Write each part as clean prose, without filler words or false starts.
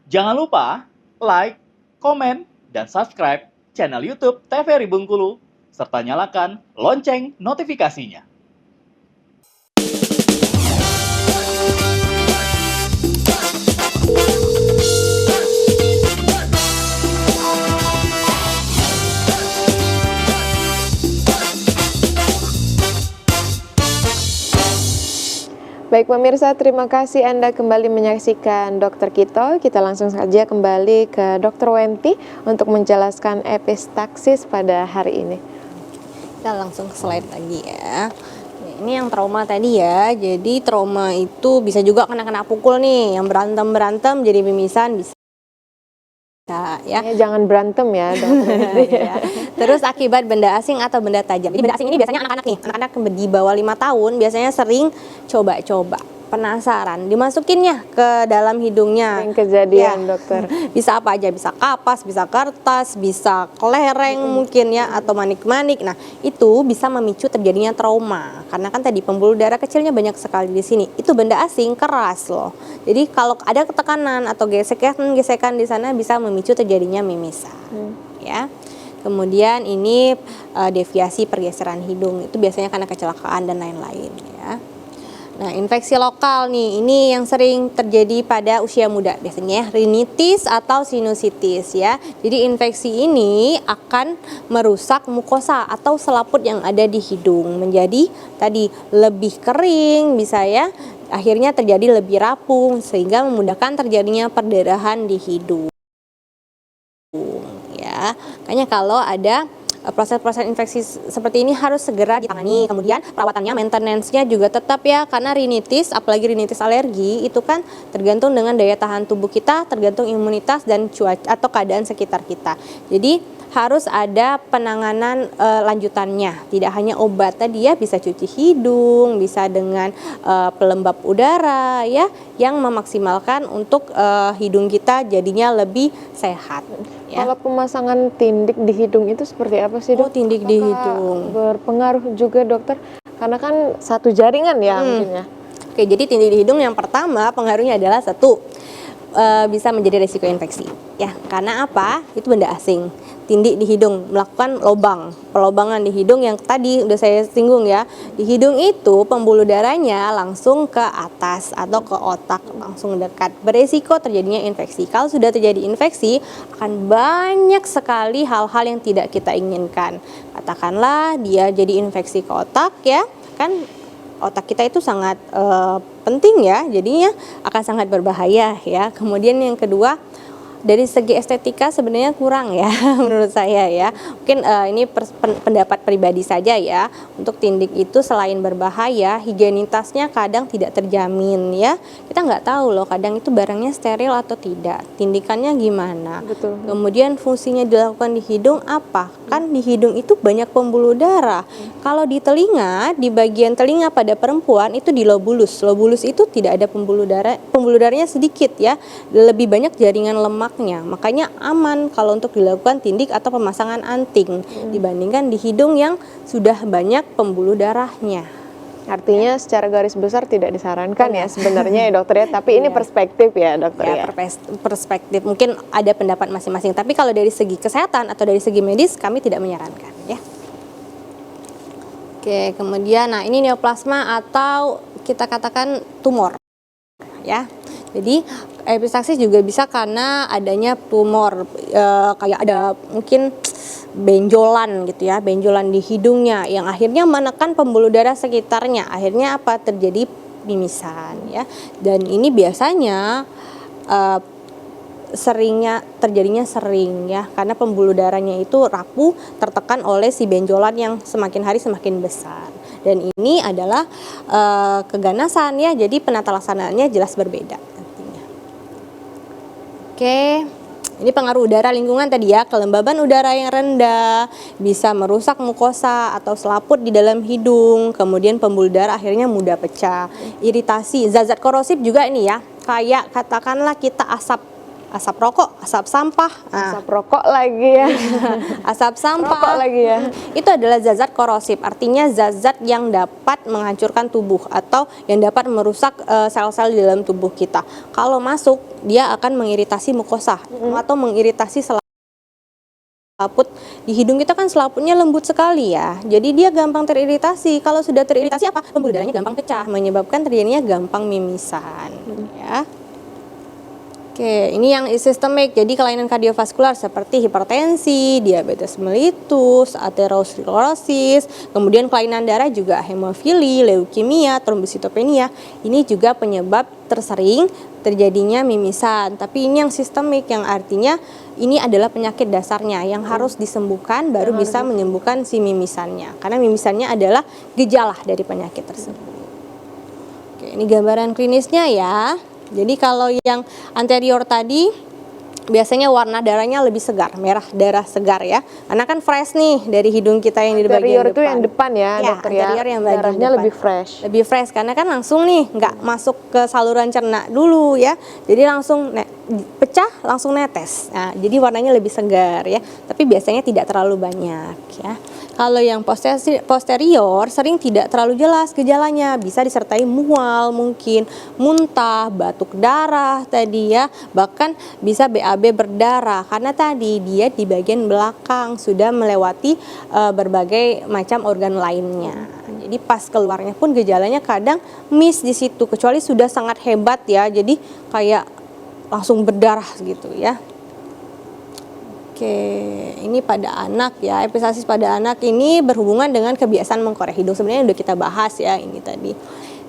Jangan lupa like, komen, dan subscribe channel YouTube TVRI Bengkulu, serta nyalakan lonceng notifikasinya. Baik pemirsa, terima kasih Anda kembali menyaksikan Dokter Kito. Kita langsung saja kembali ke Dr. Wenti untuk menjelaskan epistaksis pada hari ini. Kita langsung ke slide lagi ya. Ini yang trauma tadi ya. Jadi trauma itu bisa juga kena pukul nih, yang berantem jadi mimisan bisa ya. Jangan berantem ya, Dokter. Ya. Terus akibat benda asing atau benda tajam. Jadi benda asing ini biasanya anak-anak nih, anak-anak di bawah 5 tahun biasanya sering coba-coba, penasaran, dimasukinnya ke dalam hidungnya. Yang kejadian ya. Dokter. Bisa apa aja, bisa kapas, bisa kertas, bisa kelereng mungkin ya, atau manik-manik. Nah, itu bisa memicu terjadinya trauma. Karena kan tadi pembuluh darah kecilnya banyak sekali di sini. Itu benda asing keras loh. Jadi kalau ada ketekanan atau gesekan di sana bisa memicu terjadinya mimisan. Ya. Kemudian ini deviasi pergeseran hidung, itu biasanya karena kecelakaan dan lain-lain ya. Nah, infeksi lokal nih, ini yang sering terjadi pada usia muda biasanya, rinitis atau sinusitis ya. Jadi infeksi ini akan merusak mukosa atau selaput yang ada di hidung, menjadi tadi lebih kering bisa ya, akhirnya terjadi lebih rapuh sehingga memudahkan terjadinya perdarahan di hidung. Ya, makanya kalau ada proses-proses infeksi seperti ini harus segera ditangani. Kemudian perawatannya, maintenance-nya juga tetap ya, karena rinitis, apalagi rinitis alergi, itu kan tergantung dengan daya tahan tubuh kita, tergantung imunitas dan cuaca atau keadaan sekitar kita. Jadi harus ada penanganan lanjutannya, tidak hanya obat tadi ya, bisa cuci hidung, bisa dengan pelembab udara ya, yang memaksimalkan untuk hidung kita jadinya lebih sehat. Ya. Kalau pemasangan tindik di hidung itu seperti apa sih, Dok? Tindik di hidung berpengaruh juga, Dokter? Karena kan satu jaringan ya mungkin ya. Oke, jadi tindik di hidung yang pertama pengaruhnya adalah satu, bisa menjadi risiko infeksi ya. Karena apa? Itu benda asing. Tindik di hidung melakukan pelobangan di hidung yang tadi udah saya singgung ya. Di hidung itu pembuluh darahnya langsung ke atas atau ke otak, langsung dekat, beresiko terjadinya infeksi. Kalau sudah terjadi infeksi, akan banyak sekali hal-hal yang tidak kita inginkan. Katakanlah dia jadi infeksi ke otak ya, kan otak kita itu sangat penting ya, jadinya akan sangat berbahaya ya. Kemudian yang kedua, dari segi estetika sebenarnya kurang ya menurut saya ya. Mungkin ini pendapat pribadi saja ya. Untuk tindik itu selain berbahaya, higienitasnya kadang tidak terjamin ya. Kita nggak tahu loh, kadang itu barangnya steril atau tidak, tindikannya gimana. Betul. Kemudian fungsinya dilakukan di hidung apa? Kan di hidung itu banyak pembuluh darah. Kalau di telinga, di bagian telinga pada perempuan itu di lobulus. Lobulus itu tidak ada pembuluh darahnya sedikit ya. Lebih banyak jaringan lemak. Makanya aman kalau untuk dilakukan tindik atau pemasangan anting dibandingkan di hidung yang sudah banyak pembuluh darahnya. Artinya secara garis besar tidak disarankan ya sebenarnya ya, Dokter ya, tapi ini perspektif ya, Dokter ya. Perspektif, mungkin ada pendapat masing-masing, tapi kalau dari segi kesehatan atau dari segi medis kami tidak menyarankan ya. Oke, kemudian nah ini neoplasma atau kita katakan tumor ya. Jadi epistaksis juga bisa karena adanya tumor, kayak ada mungkin benjolan gitu ya, benjolan di hidungnya yang akhirnya menekan pembuluh darah sekitarnya, akhirnya apa, terjadi mimisan ya. Dan ini biasanya terjadinya sering ya, karena pembuluh darahnya itu rapuh, tertekan oleh si benjolan yang semakin hari semakin besar. Dan ini adalah keganasan ya, jadi penata laksanaannya jelas berbeda. Oke, ini pengaruh udara lingkungan tadi ya, kelembaban udara yang rendah bisa merusak mukosa atau selaput di dalam hidung, kemudian pembuluh darah akhirnya mudah pecah. Iritasi, zat-zat korosif juga ini ya, kayak katakanlah kita asap asap rokok, asap sampah. Nah, Asap rokok lagi ya. asap sampah Rokok lagi ya. itu adalah zat-zat korosif, artinya zat-zat yang dapat menghancurkan tubuh atau yang dapat merusak sel-sel di dalam tubuh kita. Kalau masuk, dia akan mengiritasi mukosa atau mengiritasi selaput di hidung kita. Kan selaputnya lembut sekali ya, jadi dia gampang teriritasi. Kalau sudah teriritasi apa? Pembuluh darahnya gampang pecah, menyebabkan terjadinya gampang mimisan. Ya. Oke, ini yang sistemik, jadi kelainan kardiovaskular seperti hipertensi, diabetes mellitus, aterosklerosis, kemudian kelainan darah juga hemofili, leukemia, trombositopenia. Ini juga penyebab tersering terjadinya mimisan. Tapi ini yang sistemik, yang artinya ini adalah penyakit dasarnya yang harus disembuhkan baru bisa menyembuhkan si mimisannya. Karena mimisannya adalah gejala dari penyakit tersebut. Oke, ini gambaran klinisnya ya. Jadi kalau yang anterior tadi biasanya warna darahnya lebih segar, merah darah segar ya. Karena kan fresh nih dari hidung kita yang di bagian Anterior depan. itu yang depan ya, dokter ya. Anterior yang bagian Darahnya depan. lebih fresh. Lebih fresh karena kan langsung nih nggak masuk ke saluran cerna dulu ya. Jadi langsung pecah, langsung netes. Nah, jadi warnanya lebih segar ya. Tapi biasanya tidak terlalu banyak ya. Kalau yang posterior sering tidak terlalu jelas gejalanya, bisa disertai mual, mungkin muntah, batuk darah tadi ya, bahkan bisa BAB berdarah karena tadi dia di bagian belakang sudah melewati berbagai macam organ lainnya. Jadi pas keluarnya pun gejalanya kadang miss di situ, kecuali sudah sangat hebat ya, jadi kayak langsung berdarah gitu ya. Oke, ini pada anak ya, epistasis pada anak ini berhubungan dengan kebiasaan mengkorek hidung. Sebenarnya udah kita bahas ya ini tadi.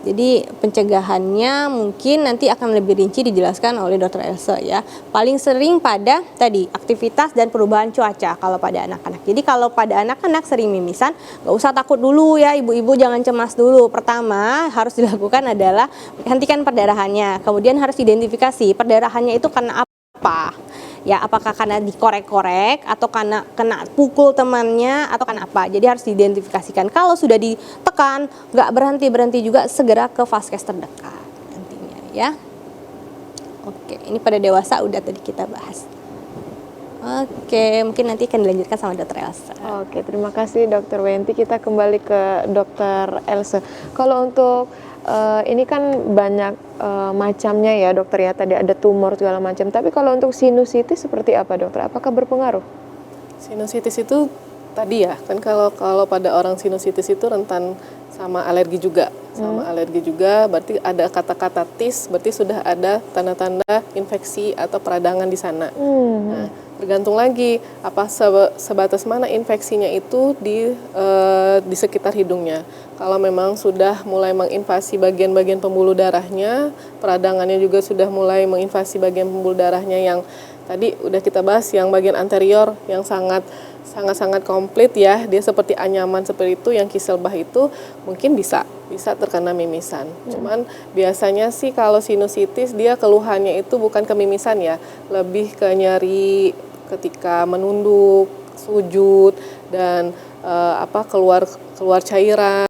Jadi pencegahannya mungkin nanti akan lebih rinci dijelaskan oleh Dr. Elsa ya. Paling sering pada tadi aktivitas dan perubahan cuaca kalau pada anak-anak. Jadi kalau pada anak-anak sering mimisan, nggak usah takut dulu ya, ibu-ibu jangan cemas dulu. Pertama harus dilakukan adalah hentikan perdarahannya. Kemudian harus identifikasi perdarahannya itu karena apa. Ya, apakah karena dikorek-korek atau karena kena pukul temannya atau karena apa. Jadi harus diidentifikasikan. Kalau sudah ditekan, nggak berhenti-berhenti juga, segera ke vaskes terdekat nantinya ya. Oke, ini pada dewasa udah tadi kita bahas. Oke, mungkin nanti akan dilanjutkan sama Dr. Elsa. Oke, terima kasih Dr. Wenti. Kita kembali ke Dr. Elsa. Kalau untuk ini kan banyak macamnya ya dokter ya, tadi ada tumor segala macam. Tapi kalau untuk sinusitis seperti apa dokter? Apakah berpengaruh? Sinusitis itu tadi ya, kan kalau pada orang sinusitis itu rentan sama alergi juga. Alergi juga berarti ada kata-kata tis, berarti sudah ada tanda-tanda infeksi atau peradangan di sana. Nah, tergantung lagi apa sebatas mana infeksinya itu di sekitar hidungnya. Kalau memang sudah mulai menginvasi bagian-bagian pembuluh darahnya, peradangannya juga sudah mulai menginvasi bagian pembuluh darahnya yang tadi udah kita bahas, yang bagian anterior yang sangat komplit ya, dia seperti anyaman seperti itu, yang kisel bah itu mungkin bisa terkena mimisan. Cuman biasanya sih kalau sinusitis dia keluhannya itu bukan kemimisan ya, lebih ke nyeri ketika menunduk, sujud dan keluar cairan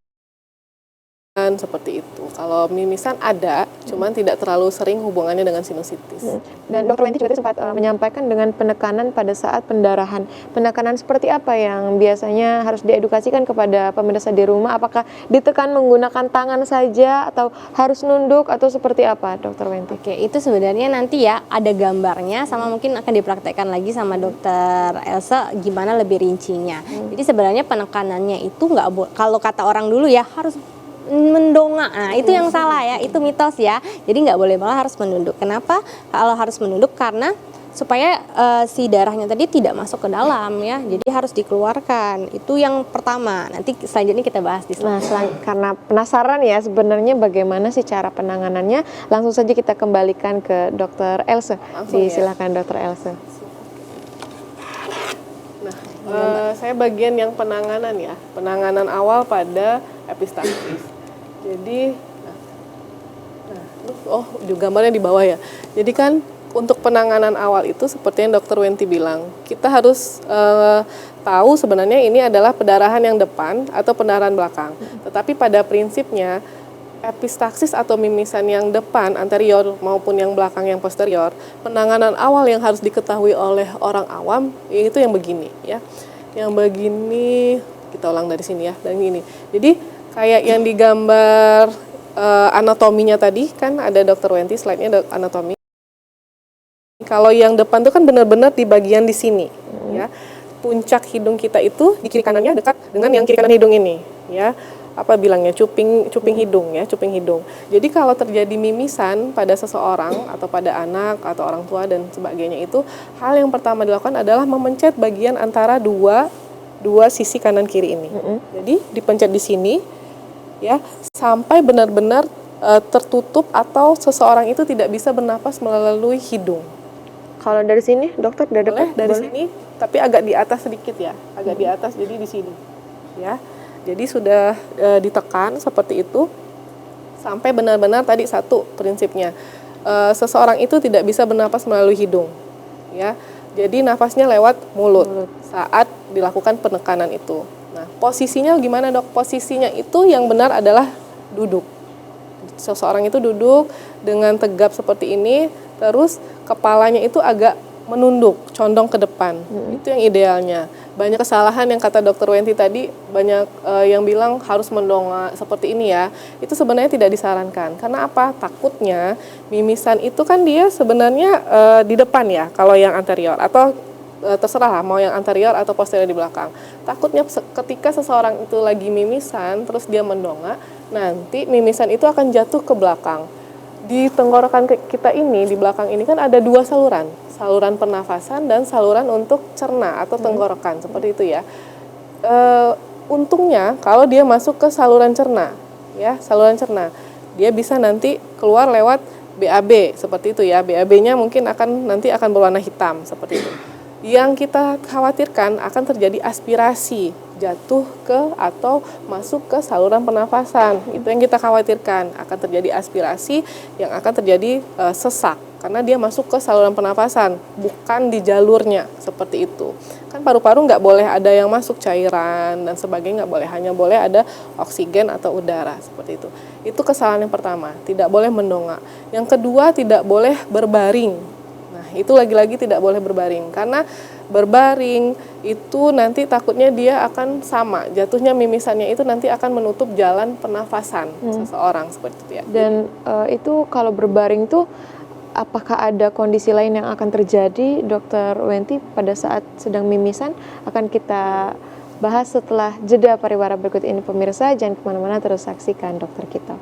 seperti itu. Kalau mimisan ada, cuman tidak terlalu sering hubungannya dengan sinusitis. Dan Dr. Wenti juga sempat menyampaikan dengan penekanan pada saat pendarahan. Penekanan seperti apa yang biasanya harus diedukasikan kepada pemirsa di rumah? Apakah ditekan menggunakan tangan saja atau harus nunduk atau seperti apa, Dr. Wenti? Oke, itu sebenarnya nanti ya ada gambarnya, sama mungkin akan dipraktekkan lagi sama Dr. Elsa gimana lebih rincinya. Jadi sebenarnya penekanannya itu nggak, kalau kata orang dulu ya harus mendongak. Nah, itu yang salah ya, itu mitos ya. Jadi nggak boleh, malah harus menunduk. Kenapa? Kalau harus menunduk karena supaya si darahnya tadi tidak masuk ke dalam ya. Jadi harus dikeluarkan. Itu yang pertama. Nanti selanjutnya kita bahas di selanjutnya. Karena penasaran ya sebenarnya bagaimana sih cara penanganannya, langsung saja kita kembalikan ke Dr. Elsa. Silakan Dr. Elsa. Nah, saya bagian yang penanganan ya, penanganan awal pada epistaxis. Jadi, gambarnya di bawah ya. Jadi kan untuk penanganan awal itu seperti yang Dr. Wenti bilang, kita harus tahu sebenarnya ini adalah pendarahan yang depan atau pendarahan belakang. Tetapi pada prinsipnya epistaksis atau mimisan yang depan anterior maupun yang belakang yang posterior, penanganan awal yang harus diketahui oleh orang awam itu yang begini ya. Yang begini kita ulang dari sini ya, dan gini. Jadi kayak yang digambar anatominya tadi kan ada Dr. Wenti slide-nya anatomi. Kalau yang depan itu kan benar-benar di bagian di sini ya. Puncak hidung kita itu di kiri kanannya dekat dengan yang kiri kanan hidung ini ya. Apa bilangnya, cuping hidung ya, cuping hidung. Jadi kalau terjadi mimisan pada seseorang atau pada anak atau orang tua dan sebagainya, itu hal yang pertama dilakukan adalah memencet bagian antara dua sisi kanan kiri ini. Jadi dipencet di sini ya sampai benar-benar tertutup atau seseorang itu tidak bisa bernapas melalui hidung. Kalau dari sini, dokter, dari Boleh depan? dari Boleh. sini, tapi agak di atas sedikit ya, agak di atas, jadi di sini ya. Jadi sudah ditekan seperti itu sampai benar-benar tadi satu prinsipnya, seseorang itu tidak bisa bernapas melalui hidung ya. Jadi nafasnya lewat mulut saat dilakukan penekanan itu. Nah, posisinya gimana dok? Posisinya itu yang benar adalah duduk. Seseorang itu duduk dengan tegap seperti ini, terus kepalanya itu agak menunduk, condong ke depan. Itu yang idealnya. Banyak kesalahan yang kata Dr. Wenti tadi, banyak yang bilang harus mendongak seperti ini ya. Itu sebenarnya tidak disarankan. Karena apa? Takutnya mimisan itu kan dia sebenarnya di depan ya, kalau yang anterior. Atau terserah lah, mau yang anterior atau posterior di belakang. Takutnya ketika seseorang itu lagi mimisan, terus dia mendongak, nanti mimisan itu akan jatuh ke belakang. Di tenggorokan kita ini, di belakang ini kan ada dua saluran. Saluran pernafasan dan saluran untuk cerna atau tenggorokan, seperti itu ya. Untungnya kalau dia masuk ke saluran cerna, ya saluran cerna, dia bisa nanti keluar lewat BAB, seperti itu ya. BAB-nya mungkin nanti akan berwarna hitam, seperti itu. Yang kita khawatirkan akan terjadi aspirasi, jatuh ke atau masuk ke saluran pernafasan. Itu yang kita khawatirkan, akan terjadi aspirasi yang akan terjadi sesak karena dia masuk ke saluran pernafasan, bukan di jalurnya, seperti itu. Kan paru-paru nggak boleh ada yang masuk cairan dan sebagainya, nggak boleh, hanya boleh ada oksigen atau udara, seperti itu. Itu kesalahan yang pertama, tidak boleh mendongak. Yang kedua, tidak boleh berbaring. Nah, itu lagi-lagi tidak boleh berbaring, karena berbaring itu nanti takutnya dia akan sama, jatuhnya mimisannya itu nanti akan menutup jalan pernafasan seseorang, seperti itu ya. Dan itu kalau berbaring tuh, apakah ada kondisi lain yang akan terjadi, Dokter Wenti, pada saat sedang mimisan? Akan kita bahas setelah jeda pariwara berikut ini, pemirsa. Jangan kemana-mana, terus saksikan Dokter Kita.